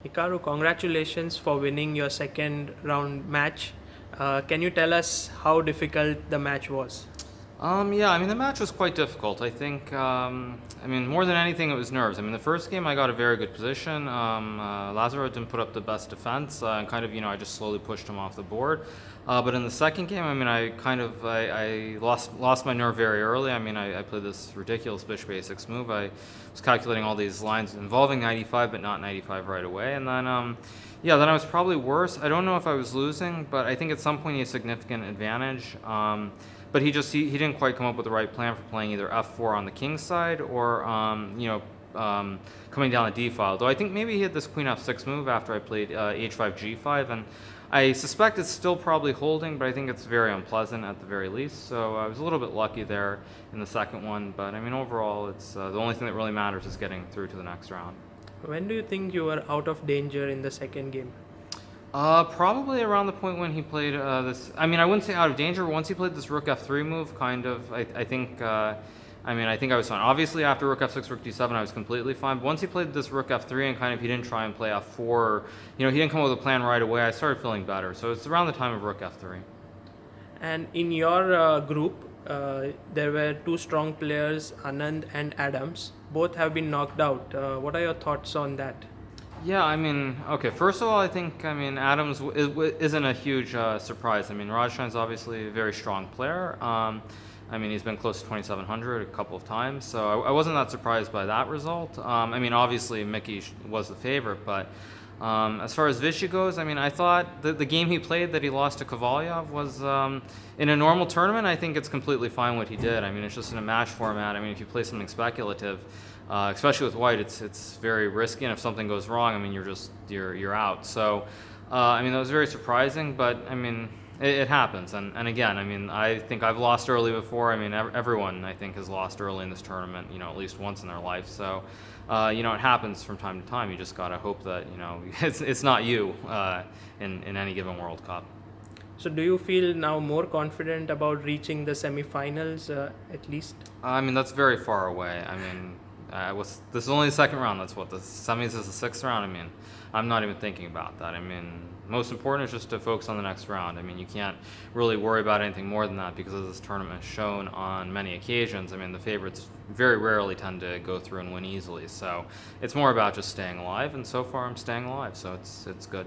Hikaru, congratulations for winning your second round match. Can you tell us how difficult the match was? Yeah, I mean, the match was quite difficult. I think, more than anything, it was nerves. I mean, the first game I got a very good position. Lazaro didn't put up the best defense, and I just slowly pushed him off the board. But in the second game, I lost my nerve very early. I played this ridiculous bishop a6 move. I was calculating all these lines involving 95, but not 95 right away. And then I was probably worse. I don't know if I was losing, but I think at some point he had significant advantage. But he didn't quite come up with the right plan for playing either f4 on the king's side or coming down the d file. Though I think maybe he had this queen f6 move after I played h5 g5, and I suspect it's still probably holding, but I think it's very unpleasant at the very least. So I was a little bit lucky there in the second one, but I mean overall, it's the only thing that really matters is getting through to the next round. When do you think you were out of danger in the second game? Probably around the point when he played this. I mean, I wouldn't say out of danger. Once he played this rook f3 move, I think I was fine. Obviously, after rook f6, rook d7, I was completely fine. But once he played this rook f3 and he didn't try and play f4, he didn't come up with a plan right away, I started feeling better. So it's around the time of rook f3. And in your group, there were two strong players, Anand and Adams. Both have been knocked out. What are your thoughts on that? Yeah, okay, first of all, I think, Adams isn't a huge surprise. Raducanu's obviously a very strong player. He's been close to 2,700 a couple of times, so I wasn't that surprised by that result. Obviously, Mickey was the favorite, but as far as Vichy goes, I thought the game he played that he lost to Kovalyov was, in a normal tournament, I think it's completely fine what he did. It's just in a match format. If you play something speculative, especially with white, it's very risky, and if something goes wrong, you're out. So, that was very surprising, but it happens. And again, I think I've lost early before. Everyone I think has lost early in this tournament, at least once in their life. So, it happens from time to time. You just gotta hope that it's not you in any given World Cup. So do you feel now more confident about reaching the semi-finals at least? That's very far away. This is only the second round. That's what the semis is the sixth round. I'm not even thinking about that. Most important is just to focus on the next round. You can't really worry about anything more than that because as this tournament has shown on many occasions, the favorites very rarely tend to go through and win easily. So it's more about just staying alive, and so far I'm staying alive, so it's good.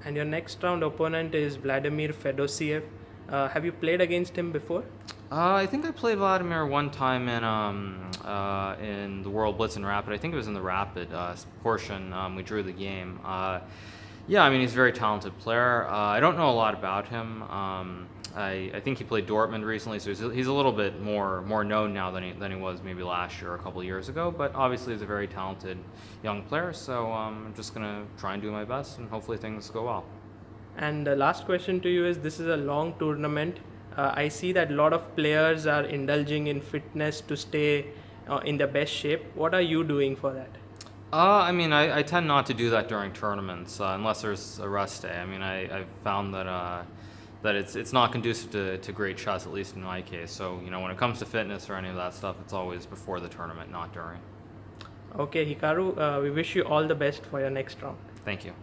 And your next round opponent is Vladimir Fedoseev. Have you played against him before? I think I played Vladimir one time in the World Blitz and Rapid. I think it was in the Rapid portion. We drew the game. He's a very talented player. I don't know a lot about him. I think he played Dortmund recently, so he's a little bit more known now than he was maybe last year or a couple of years ago. But obviously, he's a very talented young player. So I'm just gonna try and do my best, and hopefully things go well. And the last question to you is: this is a long tournament. I see that a lot of players are indulging in fitness to stay in the best shape. What are you doing for that? I tend not to do that during tournaments unless there's a rest day. I've found that it's not conducive to great chess, at least in my case. So, when it comes to fitness or any of that stuff, it's always before the tournament, not during. Okay, Hikaru, we wish you all the best for your next round. Thank you.